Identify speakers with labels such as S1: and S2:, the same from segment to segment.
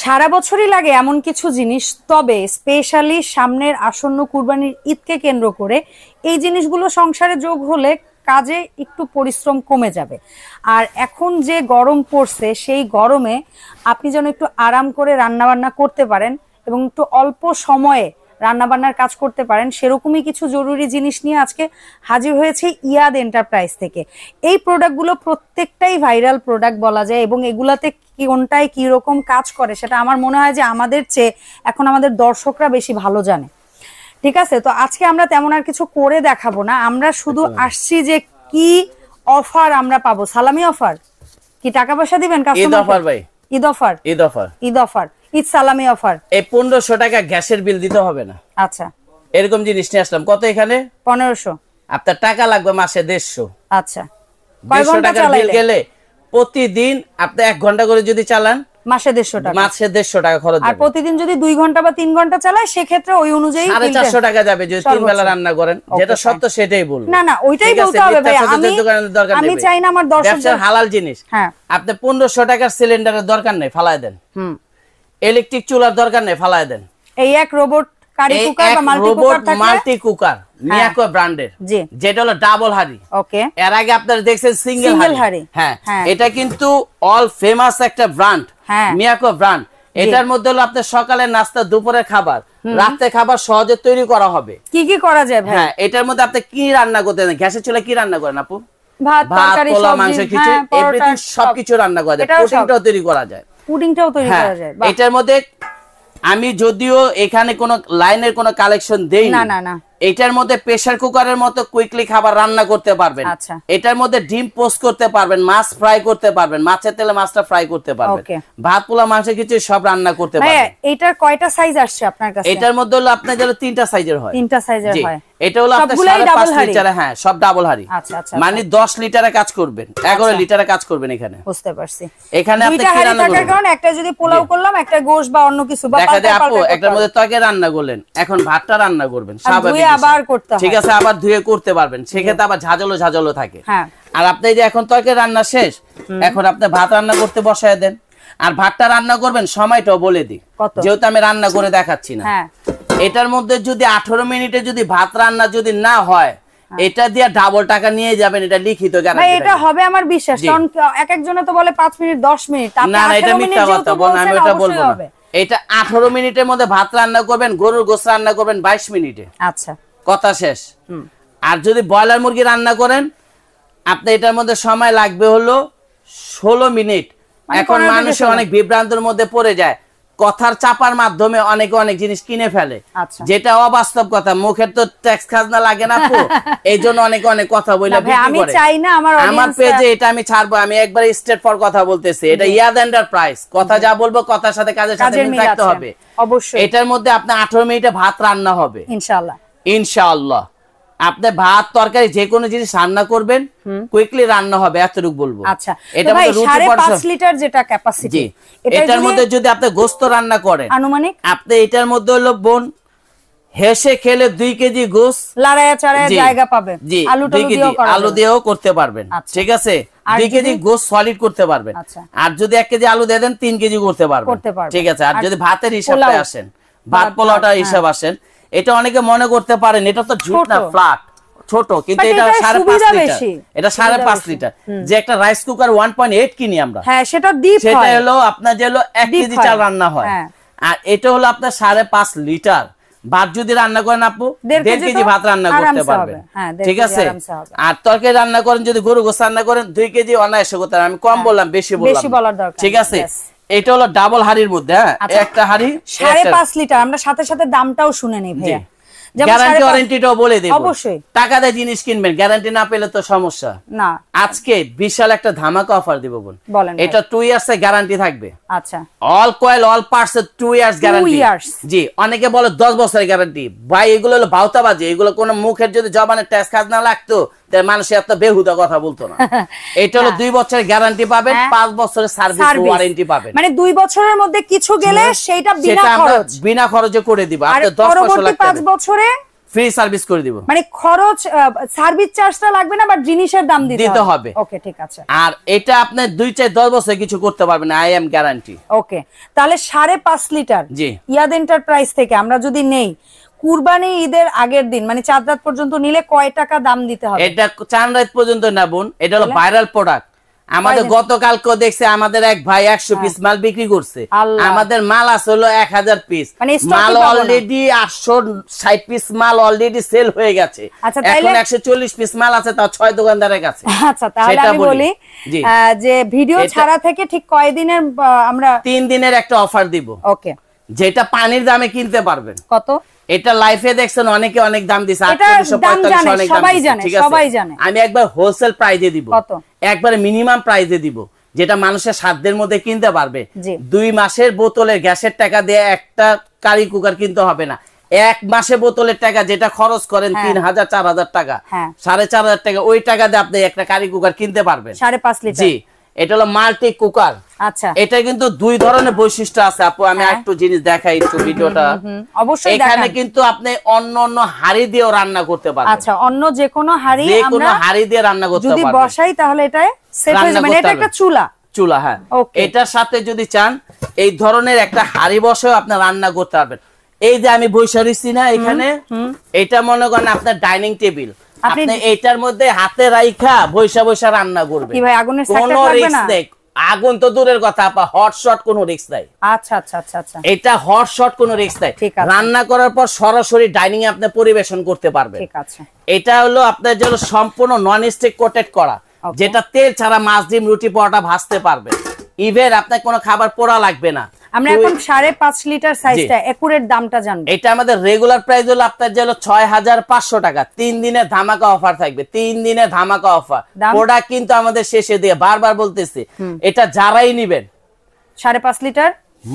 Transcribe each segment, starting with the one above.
S1: সারা বছরই লাগে এমন কিছু জিনিস, তবে স্পেশালি সামনের আসন্ন কুরবানির ঈদকে কেন্দ্র করে এই জিনিসগুলো সংসারে যোগ হলে কাজে একটু পরিশ্রম কমে যাবে। আর এখন যে গরম পড়ছে সেই গরমে আপনি যেন একটু আরাম করে রান্নাবান্না করতে পারেন এবং একটু অল্প সময়ে রান্নাবান্নার কাজ করতে পারেন, সেরকমই কিছু জরুরি জিনিস নিয়ে আজকে হাজির হয়েছে ইয়াদ এন্টারপ্রাইজ থেকে। এই প্রোডাক্টগুলো প্রত্যেকটাই ভাইরাল প্রোডাক্ট বলা যায় এবং এগুলাতে কোনটায় কি রকম কাজ করে সেটা আমার মনে হয় যে আমাদের চেয়ে এখন আমাদের দর্শকরা বেশি ভালো জানে। ঠিক আছে, তো আজকে আমরা তেমন আর কিছু করে দেখাবো না, আমরা শুধু আসছি যে কি অফার আমরা পাবো। সালামি অফার কি টাকা পয়সা দিবেন কাস্টমার?
S2: ঈদ অফার ভাই,
S1: Eid offer,
S2: Eid offer,
S1: Eid offer, Eid সালামি অফার।
S2: এই 1500 টাকা গ্যাসের বিল দিতে হবে না।
S1: আচ্ছা,
S2: এরকম জিনিস নিয়ে আসলাম। কত এখানে?
S1: 1500।
S2: আপনার টাকা লাগবে মাসে 150।
S1: আচ্ছা, কয়
S2: 200
S1: ঘন্টা
S2: টাকার বিল
S1: চালাইলে?
S2: গেলে প্রতিদিন আপনি 1 ঘন্টা করে যদি চালান
S1: মাসে 150 টাকা।
S2: মাসে 150 টাকা খরচ
S1: আর
S2: যাবে।
S1: প্রতিদিন যদি 2 ঘন্টা বা 3 ঘন্টা চালায় সেক্ষেত্রে ওই অনুযায়ী
S2: 450 টাকা যাবে যদি 3 বেলা রান্না করেন। যেটা সত্য সেটাই বলবো।
S1: না না, ওইটাই বলতে হবে ভাই। আমি চাই না আমার
S2: ব্যবসার হালাল জিনিস।
S1: হ্যাঁ,
S2: আপনি 1500 টাকার সিলিন্ডারের দরকার নেই, ফালায় দেন। ইলেকট্রিক চুলার দরকার নেই, ফালায় দেন।
S1: এই এক রোবট কারি কুকার বা মাল্টি কুকার থাকে,
S2: মাল্টি কুকার মিয়াকো ব্র্যান্ডের, যেটা হলো ডাবল হাড়ি।
S1: ওকে,
S2: এর আগে আপনারা দেখছেন সিঙ্গেল হাড়ি। হ্যাঁ, এটা কিন্তু অল ফেমাস একটা ব্র্যান্ড, মিয়াকো ব্র্যান্ড। এটার মধ্যে হলো আপনার সকালের নাস্তা, দুপুরের খাবার, রাতের খাবার সহজে তৈরি করা হবে।
S1: কি কি করা যায় ভাই?
S2: হ্যাঁ, এটার মধ্যে আপনি কি রান্না করতে দেন? গ্যাসের চুলায় কি রান্না করেন আপু?
S1: ভাত, তরকারি,
S2: পোলাও, মাংস, কিছু এভরিথিং সবকিছু রান্না করা যায়। পুডিংটাও তৈরি করা যায়।
S1: পুডিংটাও তৈরি করা যায়।
S2: এটার মধ্যে আমি যদিও এখানে কোনো লাইনের কোনো কালেকশন দেই না, না না, এটার মধ্যে প্রেসার কুকারের মতো কুইকলি খাবার রান্না করতে পারবেন। এটার মধ্যে ডিম পোস্ট করতে পারবেন, মাছ ফ্রাই করতে পারবেন, মাছের তেলে মাছটা ফ্রাই করতে পারবেন, ভাত পোলা মাংস কিছু সব রান্না করতে পারবেন।
S1: এটার কয়টা সাইজ আসছে আপনার কাছে?
S2: এটার মধ্যে হলো আপনার যেন 3টা সাইজের হয়।
S1: 3টা সাইজের হয়।
S2: এটা হলো আপনার 5.5 লিটার। হ্যাঁ, সব ডাবল হাড়ি। মানে 10 লিটারে কাজ করবেন, 11 লিটারে কাজ করবেন এখানে।
S1: বুঝতে পারছি।
S2: এখানে আপনি কি রান্না করবেন?
S1: কারণ একটা যদি পোলাও করলাম, একটা গোশত বা অন্য কিছু বা
S2: দেখা যায় আপু একটার মধ্যে তরকারি রান্না করলেন, এখন ভাতটা রান্না করবেন, স্বাভাবিক
S1: আবার করতে হয়।
S2: ঠিক আছে, আবার ধুয়ে করতে পারবেন, সেক্ষেত্রে আবার ঝাঁঝালো থাকে। আর আপনি যে এখন তরকারি রান্না শেষ, এখন আপনি ভাত রান্না করতে বসায় দেন। আর ভাতটা রান্না করবেন সময়টাও বলে দিই, যেহেতু আমি রান্না করে দেখাচ্ছি না। এটার মধ্যে যদি 18 মিনিটে যদি ভাত রান্না যদি না হয়, এটা দিয়ে ডাবল টাকা নিয়ে যাবেন, এটা লিখিত গ্যারান্টি।
S1: ভাই এটা হবে আমার বিশ্বাস, কারণ এক একজনে তো বলে 5 মিনিট 10 মিনিট।
S2: না না, এটা মিথ্যা কথা বল, আমি এটা বলবো না। এটা 18 মিনিটের মধ্যে ভাত রান্না করবেন, গরুর গোশত রান্না করবেন 22 মিনিটে।
S1: আচ্ছা,
S2: কথা শেষ। আর যদি ব্রয়লার মুরগি রান্না করেন, আপনি এটার মধ্যে সময় লাগবে হলো 16 মিনিট। এখন মানুষ অনেক বিভ্রান্তের মধ্যে পড়ে যায়, কথার চাপার মাধ্যমে অনেকে অনেক জিনিস কিনে ফেলে, যেটা অবাস্তব কথা। মুখের তো ট্যাক্স খাজনা লাগে না তো, এই জন্য অনেক কথা বলে বিক্রি করে।
S1: আমি চাই না
S2: আমার পেজে এটা আমি ছাড়বো, আমি একবার স্ট্রেট ফর কথা বলতেছি। এটা ইয়াদ এন্টারপ্রাইজ, কথা যা বলবো কথার সাথে কাজের সাথে মিল রাখতে হবে
S1: অবশ্যই।
S2: এটার মধ্যে আপনি 18 মিনিটে ভাত রান্না হবে ইনশাআল্লাহ। ইনশাআল্লাহ আপনি ভাত তরকারি যে কোনো জিনিস রান্না করবেন, কুইকলি রান্না হবে, এতটুকু বলবো।
S1: আচ্ছা, এটা ভাই 5.5 লিটার যেটা ক্যাপাসিটি,
S2: এটার মধ্যে যদি আপনি গোশত রান্না করেন আনুমানিক, আপনি এটার মধ্যে হলো বোন হেসে খেলে 2 কেজি গোশত লাড়ায়া চাড়ায়া জায়গা পাবে। আলু দিয়েও করতে পারবেন, ঠিক আছে। 2 কেজি গোশত সলিড করতে পারবেন। আর যদি 1 কেজি আলু দিয়ে দেন 3 কেজি করতে পারবেন, ঠিক আছে। আর যদি ভাতের হিসাবে আসেন, ভাত পোলাওটা হিসাব আসেন, এটা অনেকে মনে করতে পারেন এটা তো ঝুট না, ফ্ল্যাট ছোট, কিন্তু এটা 5.5 লিটার। এটা 5.5 লিটার। যে একটা রাইস কুকার 1.8 কিনি আমরা, হ্যাঁ সেটা ডিপ, সেটা হলো আপনার যে হলো 1 কেজি চাল রান্না হয়। আর এটা হলো আপনার 5.5 লিটার ভাত যদি রান্না করেন আপু 1.5 কেজি ভাত রান্না করতে পারবেন, ঠিক আছে। আর তরকারি রান্না করেন, যদি গরু গোশত রান্না করেন 2 কেজি অনায়াসে করতে পারবেন। আমি কম বললাম, বেশি বললাম, ঠিক আছে। এটা হলো ডাবল হাড়ির মধ্যে, হ্যাঁ একটা হাড়ি 5.5 লিটার। আমরা সাথে সাথে দামটাও শুনে নেই ভাইয়া, গ্যারান্টি ওয়ারেন্টিটাও বলে দেব। অবশ্যই টাকা দিয়ে জিনিস কিনবেন, গ্যারান্টি না পেলে তো সমস্যা না। আজকে বিশাল একটা ধামাকা অফার দিব বোন, এটা 2 ইয়ার্স এর গ্যারান্টি থাকবে। আচ্ছা, অল কয়েল অল পার্টস এর 2 ইয়ার্স গ্যারান্টি। জি, অনেকে বলে 10 বছরের গ্যারান্টি। ভাই এগুলো হলো ভাউতাবাজি, এগুলো কোন মুখের যদি জবানের ট্যাক্স খাজ না লাগতো তাহলে মানুষ এত বেহুদা কথা বলতো না। এটা হলো 2 বছরের গ্যারান্টি পাবেন, 5 বছরের সার্ভিস ওয়ারেন্টি পাবেন। মানে 2 বছরের মধ্যে কিছু গেলে সেটা বিনা খরচে করে দিব। আপনি 10 বছর লাগবে, 5 বছরে ফ্রি সার্ভিস করে দিব।
S1: মানে খরচ সার্ভিস চার্জটা লাগবে না, বাট জিনিসের দাম দিতে হবে। ওকে ঠিক আছে।
S2: আর এটা আপনি 2-10 বছর কিছু করতে পারবেন, আই এম গ্যারান্টি।
S1: ওকে, তাহলে 5.5 লিটার
S2: জি
S1: ইয়াদ এন্টারপ্রাইজ থেকে আমরা যদি নেই কুরবানি ঈদের আগের দিন, মানে 4 রাত পর্যন্ত নিলে কয় টাকা দাম দিতে হবে?
S2: এটা 4 রাত পর্যন্ত না বোন, এটা হলো ভাইরাল প্রোডাক্ট। আমাদের গতকালকে দেখছে আমাদের এক ভাই 100 পিস মাল বিক্রি করছে, আমাদের মাল আছে হলো 1000 পিস, মাল অলরেডি 860 পিস মাল অলরেডি সেল হয়ে গেছে। এখন 140 পিস মাল আছে, তাও 6 দোকানদারের কাছে।
S1: আচ্ছা, তাহলে আমি বলি যে ভিডিও ছাড়া থেকে ঠিক কয় দিনের আমরা
S2: 3 দিনের একটা অফার দিব।
S1: ওকে,
S2: যেটা পানির দামে কিনতে পারবেন।
S1: কত?
S2: এটা লাইফে দেখছেন অনেকে অনেক দাম দিছে, 845 অনেক দাম দিছে, ঠিক আছে? সবাই জানে। আমি একবার হোলসেল প্রাইসে দিব। কত? একবারে মিনিমাম প্রাইসে দিব, যেটা মানুষের সাধ্যের মধ্যে কিনতে পারবে। 2 মাসের বোতলের গ্যাসের টাকা দিয়ে একটা কারি কুকার কিনতে হবে না। 1 মাসে বোতলের টাকা যেটা খরচ করেন 3000-4000 টাকা, 4500 টাকা, ওই টাকা দিয়ে আপনি একটা কারি কুকার কিনতে পারবেন
S1: 5.5 লিটার।
S2: জি, এটা হলো মাল্টি কুকার।
S1: আচ্ছা,
S2: এটা কিন্তু 2 ধরনের বৈশিষ্ট্য আছে আপু, আমি একটু জিনিস দেখাই একটু ভিডিওটা।
S1: অবশ্যই
S2: এখানে কিন্তু আপনি অন্য হাড়ি দিয়েও রান্না করতে পারবেন।
S1: আচ্ছা, অন্য যে কোনো হাড়ি
S2: দিয়ে রান্না করতে পারবেন।
S1: যদি বসাই তাহলে এটা সেট হয়ে যাবে। এটা একটা চুলা, হ্যাঁ।
S2: এটার সাথে যদি চান এই ধরনের একটা হাড়ি বসেও আপনি রান্না করতে পারবেন। এই যে আমি বসে রইছি না এখানে, এটা মনে করেন আপনার ডাইনিং টেবিল, আপনি এটার মধ্যে হাতে রাইখা বসে রান্না করবেন।
S1: কি ভাই, আগুনের সাথে লাগবে না?
S2: আগুন তো দূরের কথা, আপা হট শট কোনো রিস্ক নাই।
S1: আচ্ছা আচ্ছা আচ্ছা আচ্ছা,
S2: এটা হট শট কোনো রিস্ক নাই। রান্না করার পর সরাসরি ডাইনিং এ আপনি পরিবেশন করতে পারবেন। ঠিক আছে। এটা হলো আপনার জন্য সম্পূর্ণ নন স্টিক কোটেড করা, যেটা তেল ছাড়া মাছ, ডিম, রুটি, পরোটা ভাজতে পারবেন। ইভেন আপনার কোনো খাবার পোড়া লাগবে না।
S1: আমরা এখন 5.5 লিটার সাইজটা একুরেট দামটা জানবো।
S2: এটা আমাদের রেগুলার প্রাইস হলো আপনার যে 6500 টাকা। 3 দিনের ধামাকা অফার থাকবে, 3 দিনের ধামাকা অফার। প্রোডাক্ট কিন্তু আমাদের শেষে দিয়ে বারবার বলতেছি, এটা যারাই নেবেন
S1: 5.5 লিটার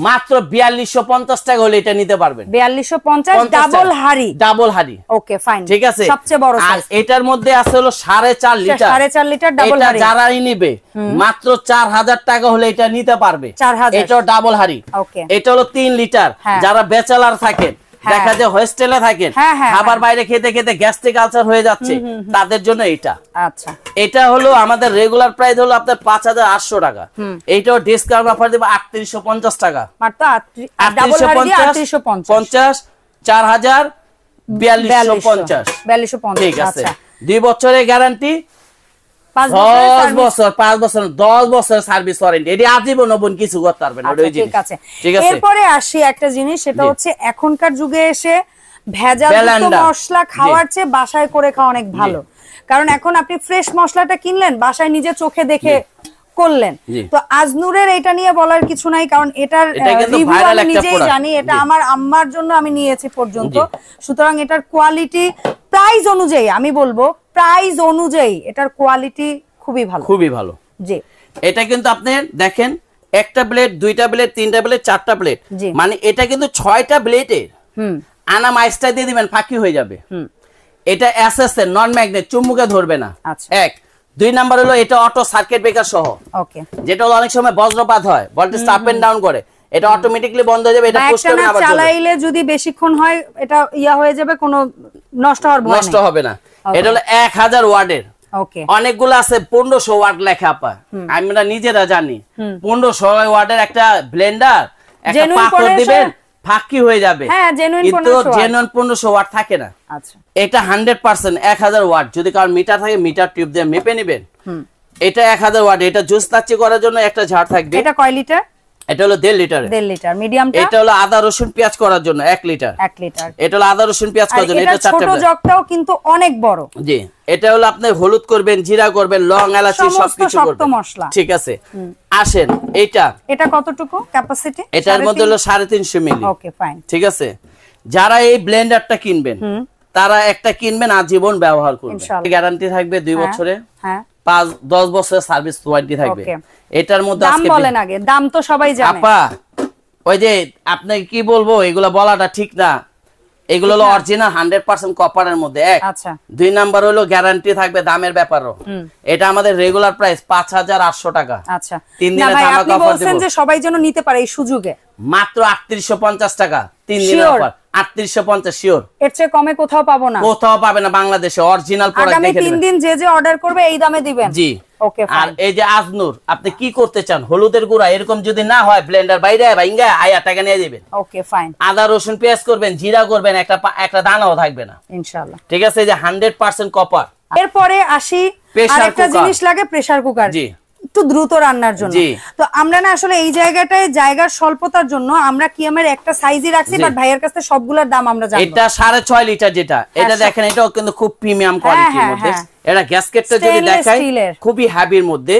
S2: মাত্র 4250 টাকা হলে এটা নিতে পারবেন।
S1: 4250 ডাবল হাড়ি। ওকে ফাইন,
S2: ঠিক আছে।
S1: সবচেয়ে বড় সাইজ।
S2: আর এটার মধ্যে আছে হলো 4.5 লিটার।
S1: 4.5 লিটার ডাবল হাড়ি।
S2: এটা যারাই নিবে মাত্র 4000 টাকা হলে এটা নিতে পারবে।
S1: 4000,
S2: এটাও ডাবল হাড়ি। ওকে, এটা হলো 3 লিটার। যারা ব্যাচেলর থাকেন, দেখা যায় হোস্টেলে থাকেন, খাবার বাইরে খেতে খেতে গ্যাস্ট্রিক আলসার হয়ে যাচ্ছে, তাদের জন্য এটা। আচ্ছা, এটা হলো আমাদের রেগুলার প্রাইস হলো আপনার 5800 টাকা। এইটাও ডিসকাউন্ট অফার দেব 3850 টাকা। মাত্র 3850, 4000 4250। ঠিক আছে, 2 বছরের গ্যারান্টি, 5 বছর সার্ভিস ওয়ারেন্টি। এটি আজীবন কিছু করতে পারবেন।
S1: ঠিক আছে। এরপরে আসি একটা জিনিস, সেটা হচ্ছে এখনকার যুগে এসে ভেজাল মশলা খাওয়ার চেয়ে বাসায় করে খাওয়া অনেক ভালো। কারণ এখন আপনি ফ্রেশ মশলাটা কিনলেন, বাসায় নিজে চোখে দেখে করলেন। তো আজনুরের এটা নিয়ে বলার কিছু নাই, কারণ এটার রিভিউ আমি নিজেই জানি। এটা আমার আম্মার জন্য আমি নিয়েছি পর্যন্ত। সুতরাং এটার কোয়ালিটি প্রাইস অনুযায়ী, আমি বলবো প্রাইস অনুযায়ী এটার কোয়ালিটি খুবই ভালো, খুবই ভালো। জি,
S2: এটা কিন্তু আপনি দেখেন, একটা প্লেট, 2টা প্লেট, 3টা প্লেট, 4টা প্লেট, মানে এটা কিন্তু 6টা প্লেটের। আনা মাইসটা দিয়ে দিবেন, ফাঁকি হয়ে যাবে। এটা এসএস এর নন ম্যাগনেট, চুম্বুকে ধরবে না। এক 2 নাম্বার হলো এটা অটো সার্কিট ব্রেকার সহ। ওকে, যেটা হলো অনেক সময় বজ্রপাত হয়, ভোল্টেজ আপ এন্ড ডাউন করে, এটা অটোমেটিক্যালি বন্ধ হয়ে যাবে। এটা পুশ করবেন, আবার
S1: চালাইলে যদি বেশিক্ষণ হয় এটা ইয়া হয়ে যাবে, কোনো নষ্ট হওয়ার ভয় নেই,
S2: নষ্ট হবে না। এটা হলো 1000 ওয়াটের। ওকে, অনেকগুলো আছে 1500 ওয়াট লেখা, আপা আমরা নিজেরা জানি। 1500 ওয়াটের একটা ব্লেন্ডার, একটা পাথর দিবেন, ফাঁকি হয়ে যাবে।
S1: হ্যাঁ, জেনুইন
S2: 1500 ওয়াট থাকে না। আচ্ছা, এটা 100% 1000 ওয়াট। যদি কারণ মিটার থাকে, মিটার টিউব দিয়ে মেপে নেবেন। এটা 1000 ওয়াট। এটা জুস লাচ্ছি করার জন্য একটা ঝাড় থাকবে।
S1: এটা কয় লিটার?
S2: এটা হলো 1.5 লিটার।
S1: 1.5 লিটার মিডিয়ামটা।
S2: এটা হলো আদা রসুন পেঁয়াজ করার জন্য 1 লিটার।
S1: 1 লিটার।
S2: এটা হলো আদা রসুন পেঁয়াজ করার জন্য। এটা
S1: ছোট জগটাও কিন্তু অনেক বড়।
S2: জি, এটা হলো আপনি হলুদ করবেন, জিরা করবেন, লং, এলাচি সবকিছু করবেন, মশলা। ঠিক আছে, আসেন এটা
S1: কতটুকু ক্যাপাসিটি?
S2: এটার মধ্যে হলো 350 মিলি।
S1: ওকে ফাইন,
S2: ঠিক আছে। যারা এই ব্লেন্ডারটা কিনবেন, তারা একটা কিনবেন, আজীবন ব্যবহার করবেন। গ্যারান্টি থাকবে 2 বছরের। হ্যাঁ, 5-10 বছরের সার্ভিস ওয়ারেন্টি থাকবে। এটার মধ্যে
S1: দাম বলেন আগে, দাম তো সবাই জানে।
S2: আপা ওই যে আপনাকে কি বলবো, এগুলা বলাটা ঠিক না। এগুলো হলো অরিজিনাল 100% কপারের মধ্যে। এক, 2 নাম্বার হলো গ্যারান্টি থাকবে দামের ব্যাপারও। এটা আমাদের রেগুলার প্রাইস 5800 টাকা। আচ্ছা, 3 দিনের ধামাকা অফার দেব।
S1: বলছেন যে সবাই যেন নিতে পারে এই সুযোগে।
S2: মাত্র 3850 টাকা 3 দিনের অফার। 3850 শিওর।
S1: এর চেয়ে কমে কোথাও পাবো না?
S2: কোথাও পাবে না বাংলাদেশে, অরিজিনাল প্রোডাক্ট দেখে নেবেন।
S1: 3 দিন যে অর্ডার করবে এই দামে দিবেন?
S2: জি।
S1: Okay fine.
S2: আর এই যে আজনুর, আপনি কি করতে চান? হলুদের গুঁড়া এরকম যদি না হয়, ব্লেন্ডার বাইরে ভাইঙ্গা আয়া টাকা নিয়ে দিবেন।
S1: Okay fine.
S2: আদা রসুন পেঁয়াজ করবেন, জিরা করবেন, একটা দানাও থাকবে না
S1: ইনশাআল্লাহ।
S2: ঠিক আছে, এই যে 100% কপার।
S1: এরপরে আসি আরেকটা জিনিস লাগে, প্রেসার কুকার।
S2: জি।
S1: একটু দ্রুত রান্নার জন্য। তো আমরা না আসলে এই জায়গাটায় জায়গার স্বল্পতার জন্য আমরা কিয়ামের একটা সাইজই রাখছি, বাট ভাইয়ের কাছে সবগুলোর দাম আমরা জানি।
S2: এটা 6.5 লিটার যেটা, এটা দেখেন, এটাও কিন্তু খুব প্রিমিয়াম কোয়ালিটির মধ্যে। এটা গ্যাসকেটটা যদি দেখাই, খুবই হেভির মধ্যে।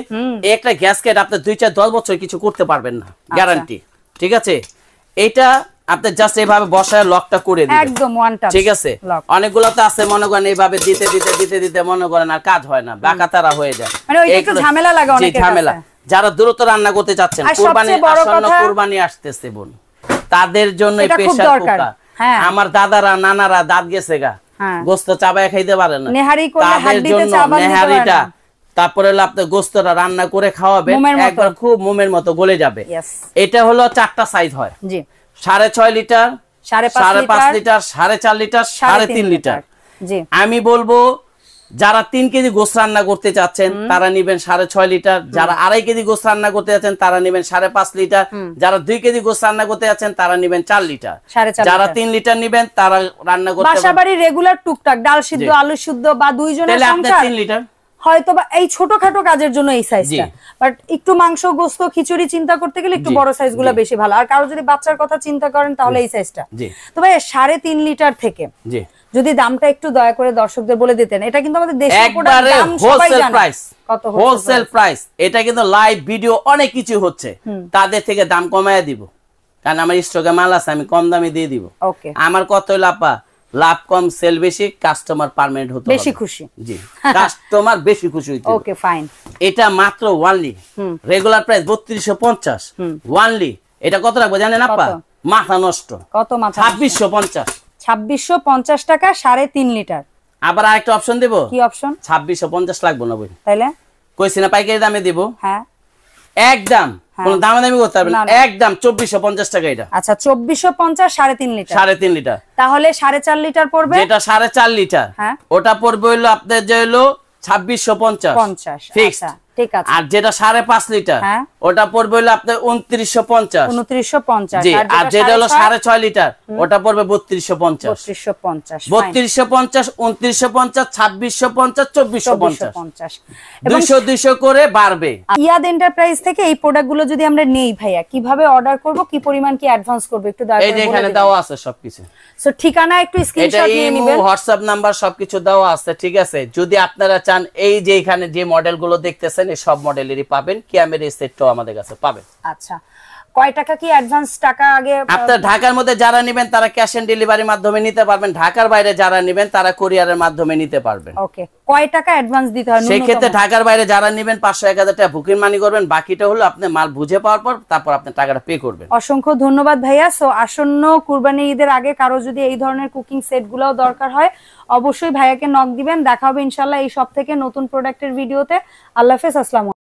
S2: একটা গ্যাসকেট আপনি 2-4-10 বছর কিছু করতে পারবেন না, গ্যারান্টি। ঠিক আছে, এটা আপনি জাস্ট এইভাবে বসায় লকটা করে দিবেন, একদম ওয়ান টাচ। ঠিক আছে, অনেকগুলো তো আছে মনে করেন এইভাবে দিতে দিতে দিতে দিতে মনে করেন আর কাজ হয় না, বাঁকাতারা হয়ে যায়,
S1: মানে ওই একটু ঝামেলা লাগে অনেকের কাছে।
S2: ঝামেলা। যারা দ্রুত রান্না করতে চাচ্ছেন, কুরবানি আসতেছে বোন, তাদের জন্য প্রেসার কুকার। আমার দাদারা নানারা দাঁত গেছে গা, গোস্ত চাবায় খাইতে পারে না, তাদের জন্য নেহারিটা, তারপরে আপনি গোস্তটা রান্না করে খাওয়াবেন, একবার খুব মোমের মতো গলে যাবে। এটা হলো 4টা সাইজ হয়। জি। 6.5 লিটার, 5.5 লিটার, 4.5 লিটার, 3.5 লিটার। আমি বলবো যারা 3 কেজি গোস্ত রান্না করতে চাচ্ছেন তারা নিবেন 6.5 লিটার, যারা 2.5 কেজি গোস্ত রান্না করতে যাচ্ছেন তারা নিবেন 5.5 লিটার, যারা 2 কেজি গোস্ত রান্না করতে যাচ্ছেন তারা নিবেন 4 লিটার, যারা 3 লিটার নিবেন তারা রান্না করতে
S1: বাসাবাড়ি রেগুলার টুকটাক ডাল সিদ্ধ, আলু সিদ্ধ বা 2 জনের সংসার
S2: 3 লিটার
S1: হয়তো বা এই ছোটখাটো কাজের জন্য এই সাইজটা, বাট একটু মাংস গোস্ত খিচুড়ি চিন্তা করতে গেলে একটু বড় সাইজগুলো বেশি ভালো। আর কারো যদি বাচ্চার কথা চিন্তা করেন তাহলে এই সাইজটা। তো ভাই 3.5 লিটার থেকে যদি দামটা একটু দয়া করে দর্শকদের বলে দিতেন, এটা কিন্তু আমাদের দেশের প্রোডাক্ট, দাম সবাই জানে কত
S2: হোলসেল প্রাইস। এটা কিন্তু লাইভ ভিডিও অনেক কিছু হচ্ছে, তাদের থেকে দাম কমায় দিব, কারণ আমার স্টকে মাল আছে, আমি কম দামে দিয়ে দিব। আমার কত লাপা লাভ কম, সেল বেশি, কাস্টমার পার্মানেন্ট হতে
S1: বেশি খুশি।
S2: জি, কাস্টমার বেশি খুশি হইতে।
S1: Okay fine.
S2: এটা মাত্র ওয়ানলি রেগুলার প্রাইস 3250, ওয়ানলি এটা কত রাখবো জানেন আপা? মাথা নষ্ট।
S1: কত মাথা?
S2: 2650।
S1: 2650 টাকা 3.5 লিটার।
S2: আবার আরেকটা অপশন দেব।
S1: কি অপশন?
S2: 2650 লাগবে না বই,
S1: তাইলে
S2: কইছি না পাইকারি দামে দেব।
S1: হ্যাঁ,
S2: একদম কোন দামাদামি করতে হবে না, একদম 2450 টাকা এটা।
S1: আচ্ছা 2450 3.5 লিটার।
S2: 3.5 লিটার
S1: তাহলে 4.5 লিটার পড়বে।
S2: যেটা 4.5 লিটার ওটা পড়বে হলো আপনার যে হলো 2650 ফিক্স।
S1: ঠিক আছে।
S2: আর যেটা 5.5 লিটার ওটা পড়বে হলো আপনার 2950।
S1: 2950।
S2: জি। আর যেটা হলো 6.5 লিটার ওটা পড়বে 3250।
S1: 3250
S2: 3250, 2950, 2650, 2450, 200 করে বাড়বে।
S1: ইয়াদ এন্টারপ্রাইজ থেকে এই প্রোডাক্টগুলো যদি আমরা নেই ভাইয়া, কিভাবে অর্ডার করব, কি পরিমাণ কি অ্যাডভান্স করব একটু দয়া করে বলে দিন।
S2: এই যে এখানে দেওয়া আছে সবকিছু।
S1: সো ঠিকানা একটু স্ক্রিনশট নিয়ে নেবেন,
S2: হোয়াটসঅ্যাপ নাম্বার সবকিছু দেওয়া আছে। ঠিক আছে, যদি আপনারা চান এই যে এখানে যে মডেলগুলো দেখতেছেন এই সব মডেলেরই পাবেন, কিয়ামের এই সেটটাও আমাদের কাছে পাবেন।
S1: আচ্ছা, কয় টাকা কি অ্যাডভান্স টাকা আগে?
S2: আপনারা ঢাকার মধ্যে যারা নেবেন তারা ক্যাশ অন ডেলিভারির মাধ্যমে নিতে পারবেন, ঢাকার বাইরে যারা নেবেন তারা কুরিয়ারের মাধ্যমে নিতে পারবেন।
S1: ওকে, কয় টাকা অ্যাডভান্স দিতে হয়?
S2: সেই ক্ষেত্রে ঢাকার বাইরে যারা নেবেন 500-1000 টাকা বুকিং মানি করবেন, বাকিটা হলো আপনি মাল বুঝে পাওয়ার পর তারপর আপনি টাকাটা পে করবেন।
S1: অসংখ্য ধন্যবাদ ভাইয়া। সো আসন্ন কুরবানি ঈদের আগে কারো যদি এই ধরনের কুকিং সেটগুলোও দরকার হয় অবশ্যই ভাইয়াকে নক দিবেন। দেখা হবে ইনশাআল্লাহ এই সব থেকে নতুন প্রোডাক্টের ভিডিওতে। আল্লাহ হাফেজ, আসসালামু আলাইকুম।